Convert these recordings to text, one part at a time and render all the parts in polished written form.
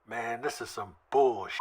Man, this is some bullshit.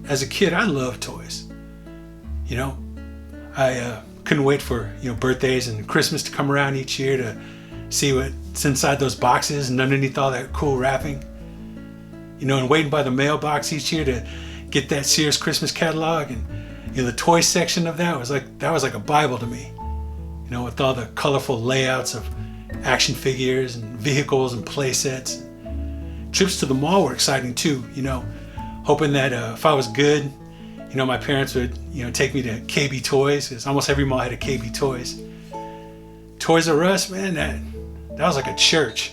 As a kid, I loved toys. You know, I couldn't wait for birthdays and Christmas to come around each year to see what's inside those boxes and underneath all that cool wrapping. And waiting by the mailbox each year to get that Sears Christmas catalog, and the toy section of that was like a Bible to me. With all the colorful layouts of action figures and vehicles and play sets. Trips to the mall were exciting too. Hoping that if I was good, my parents would take me to KB Toys, because almost every mall had a KB Toys. Toys R Us, man, that was like a church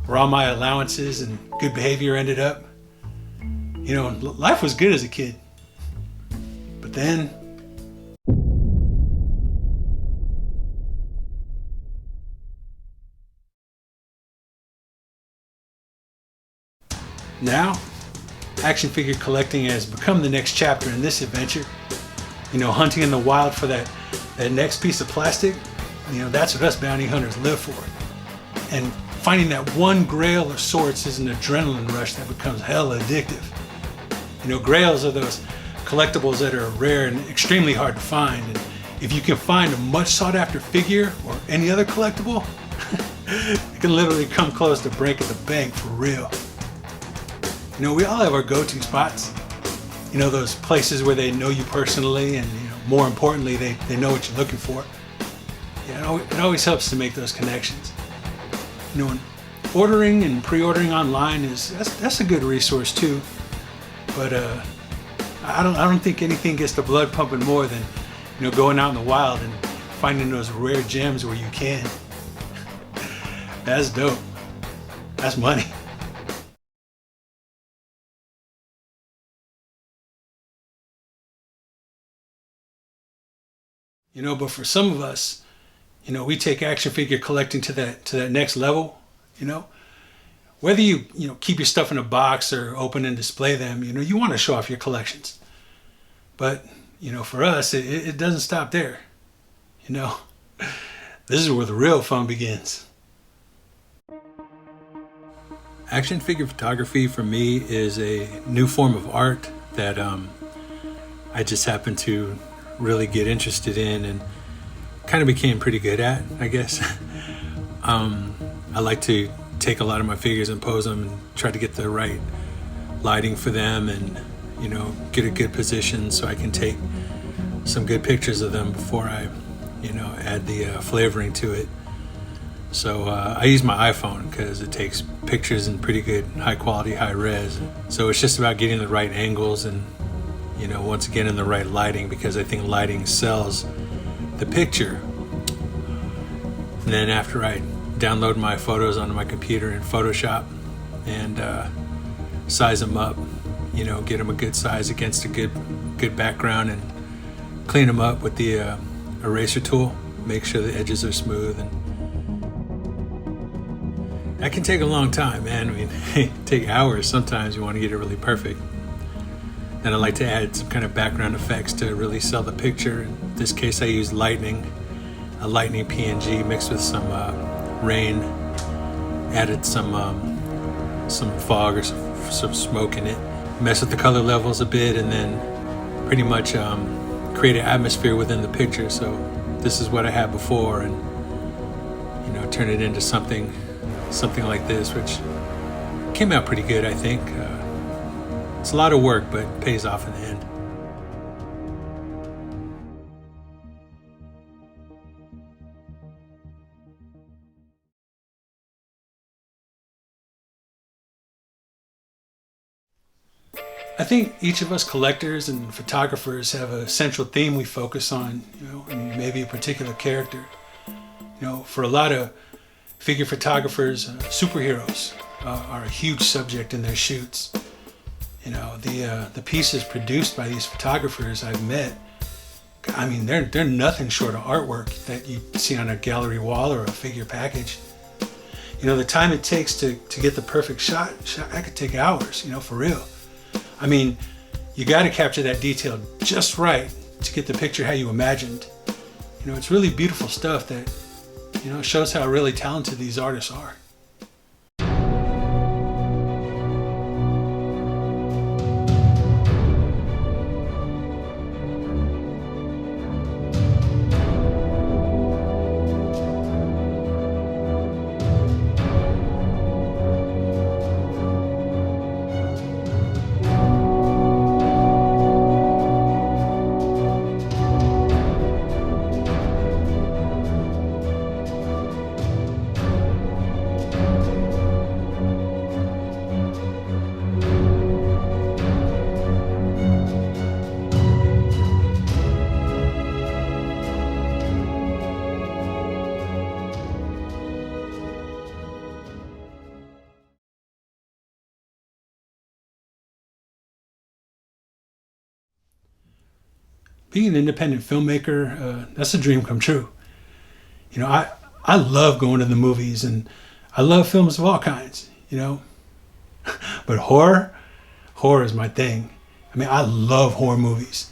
where all my allowances and good behavior ended up. Life was good as a kid. But then, now, action figure collecting has become the next chapter in this adventure. Hunting in the wild for that next piece of plastic, that's what us bounty hunters live for. And finding that one grail of sorts is an adrenaline rush that becomes hella addictive. Grails are those collectibles that are rare and extremely hard to find. And if you can find a much sought after figure or any other collectible, it can literally come close to breaking the bank for real. We all have our go-to spots. Those places where they know you personally, and more importantly, they know what you're looking for. It always helps to make those connections. And ordering and pre-ordering online that's a good resource too. But I don't think anything gets the blood pumping more than going out in the wild and finding those rare gems where you can. That's dope. That's money. But for some of us, we take action figure collecting to that next level. Whether you keep your stuff in a box or open and display them, you want to show off your collections. But for us, it doesn't stop there. This is where the real fun begins. Action figure photography for me is a new form of art that I just happen to really get interested in and kind of became pretty good at, I guess. I like to take a lot of my figures and pose them and try to get the right lighting for them, and get a good position so I can take some good pictures of them before I add the flavoring to it. So I use my iPhone because it takes pictures in pretty good high quality, high res. So it's just about getting the right angles and once again in the right lighting, because I think lighting sells the picture. And then after I download my photos onto my computer in Photoshop and size them up, get them a good size against a good background, and clean them up with the eraser tool, make sure the edges are smooth, and That can take a long time, man. I mean, it can take hours sometimes. You want to get it really perfect. Then I like to add some kind of background effects to really sell the picture. In this case, I use lightning, a lightning PNG mixed with some rain. Added some fog or some smoke in it. Mess with the color levels a bit, and then pretty much create an atmosphere within the picture. So this is what I had before, and turn it into something like this, which came out pretty good, I think. It's a lot of work, but it pays off in the end. I think each of us collectors and photographers have a central theme we focus on, and maybe a particular character. For a lot of figure photographers, superheroes are a huge subject in their shoots. The pieces produced by these photographers I've met, I mean, they're nothing short of artwork that you see on a gallery wall or a figure package. The time it takes to get the perfect shot, that could take hours, for real. I mean, you got to capture that detail just right to get the picture how you imagined. It's really beautiful stuff that, shows how really talented these artists are. Being an independent filmmaker, that's a dream come true. I love going to the movies, and I love films of all kinds, But horror is my thing. I mean, I love horror movies.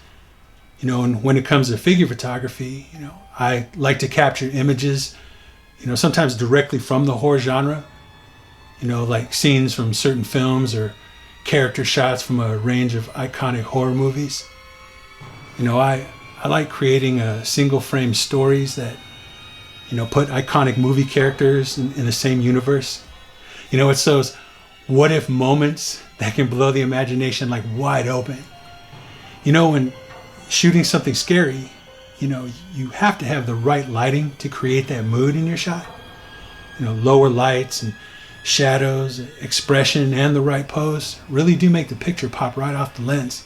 And when it comes to figure photography, I like to capture images, sometimes directly from the horror genre, like scenes from certain films or character shots from a range of iconic horror movies. I like creating single frame stories that, put iconic movie characters in the same universe. It's those what if moments that can blow the imagination like wide open. When shooting something scary, you have to have the right lighting to create that mood in your shot. Lower lights and shadows, expression, and the right pose really do make the picture pop right off the lens.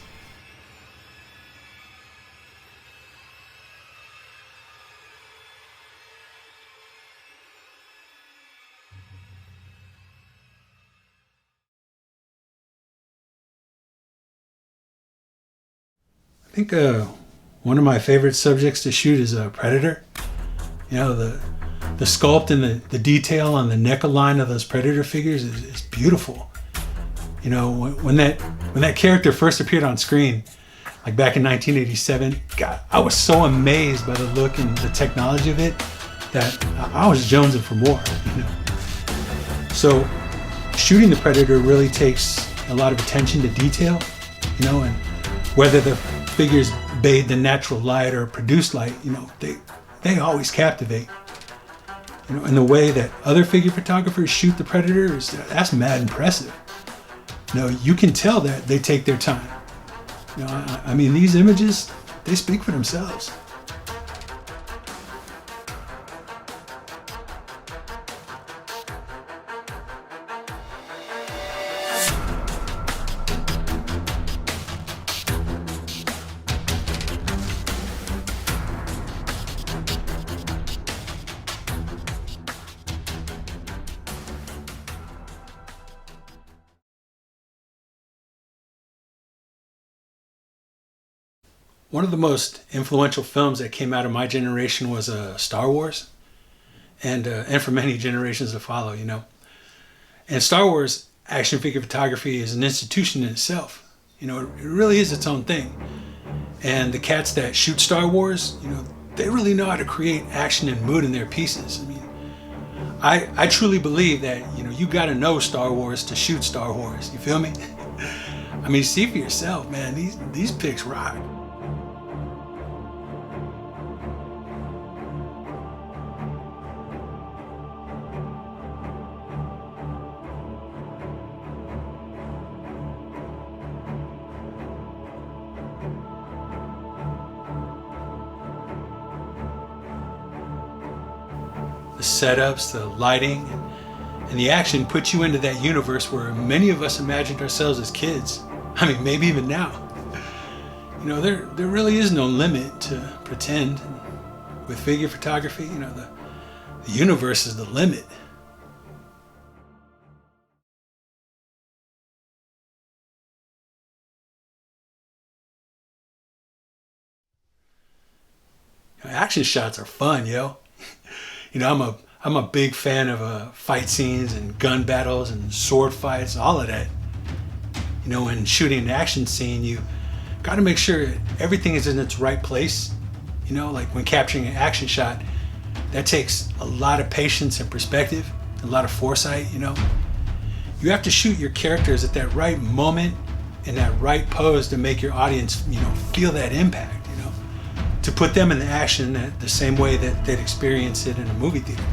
I think one of my favorite subjects to shoot is a predator. The sculpt and the detail on the neckline of those predator figures is beautiful. When that character first appeared on screen, like back in 1987, God, I was so amazed by the look and the technology of it that I was jonesing for more. So shooting the predator really takes a lot of attention to detail, and whether the figures bathe in natural light or produced light, they always captivate. And the way that other figure photographers shoot the predator that's mad impressive. You can tell that they take their time. I mean, these images, they speak for themselves. One of the most influential films that came out of my generation was Star Wars, and for many generations to follow. And Star Wars action figure photography is an institution in itself. You know, it really is its own thing. And the cats that shoot Star Wars, you know, they really know how to create action and mood in their pieces. I mean, I truly believe that, you know, you gotta know Star Wars to shoot Star Wars. You feel me? I mean, see for yourself, man. These pics rock. The setups, the lighting, and the action puts you into that universe where many of us imagined ourselves as kids. I mean, maybe even now. You know, there really is no limit to pretend. With figure photography, you know, the universe is the limit. You know, action shots are fun, yo. You know, I'm a big fan of fight scenes and gun battles and sword fights, all of that. You know, when shooting an action scene, you got to make sure everything is in its right place. You know, like when capturing an action shot, that takes a lot of patience and perspective, a lot of foresight, you know. You have to shoot your characters at that right moment in that right pose to make your audience, you know, feel that impact, you know, to put them in the action the same way that they'd experience it in a movie theater.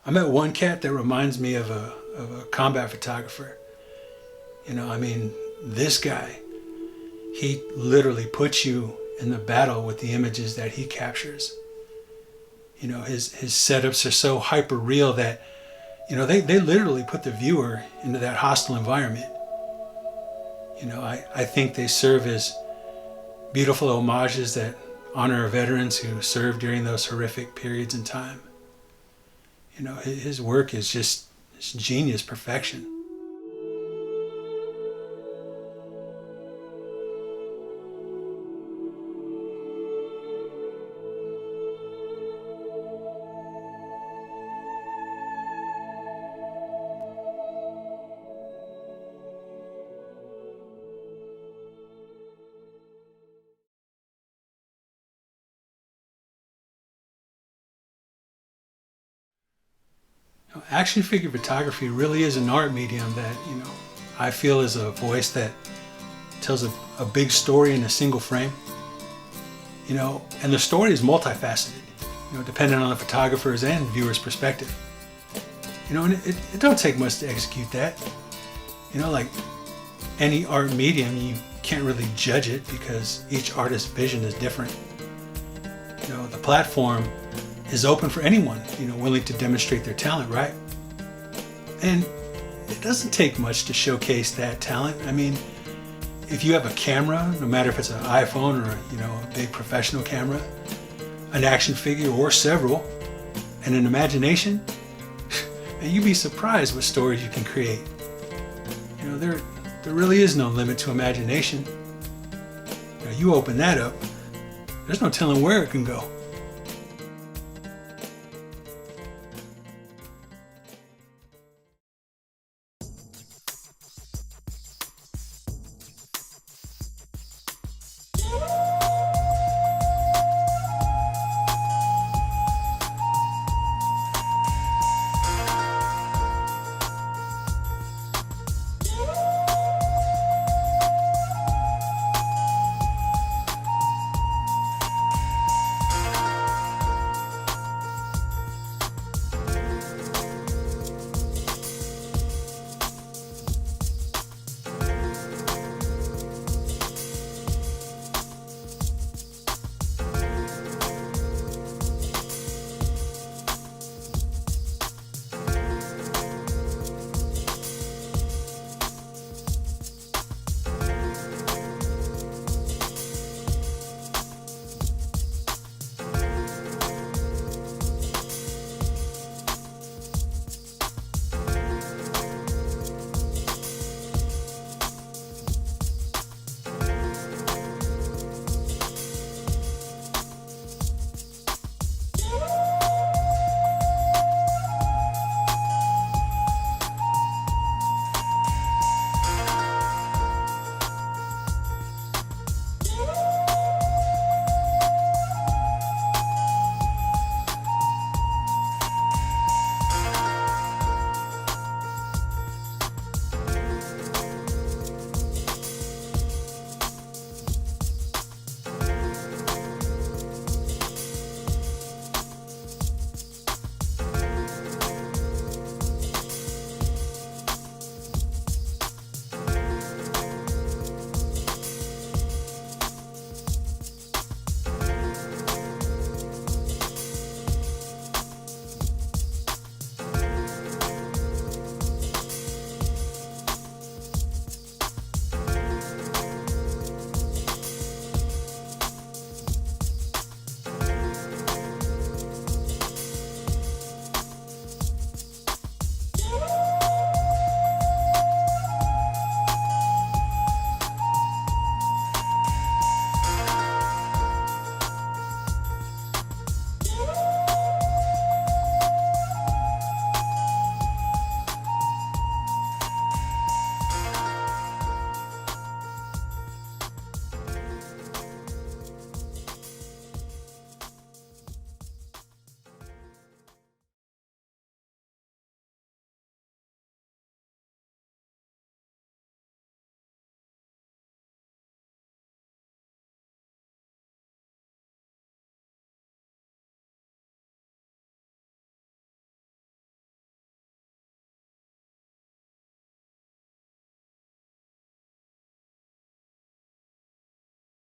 I met one cat that reminds me of a combat photographer. You know, I mean, this guy, he literally puts you in the battle with the images that he captures. You know, his setups are so hyper real that, you know, they literally put the viewer into that hostile environment. You know, I think they serve as beautiful homages that honor our veterans who served during those horrific periods in time. You know, his work is just genius perfection. You know, action figure photography really is an art medium that, you know, I feel is a voice that tells a big story in a single frame. You know, and the story is multifaceted, you know, depending on the photographer's and viewer's perspective. You know, and it don't take much to execute that. You know, like any art medium, you can't really judge it because each artist's vision is different. You know, the platform is open for anyone, you know, willing to demonstrate their talent, right? And it doesn't take much to showcase that talent. I mean, if you have a camera, no matter if it's an iPhone or, you know, a big professional camera, an action figure or several, and an imagination, man, you'd be surprised what stories you can create. You know, there really is no limit to imagination. You know, you open that up, there's no telling where it can go.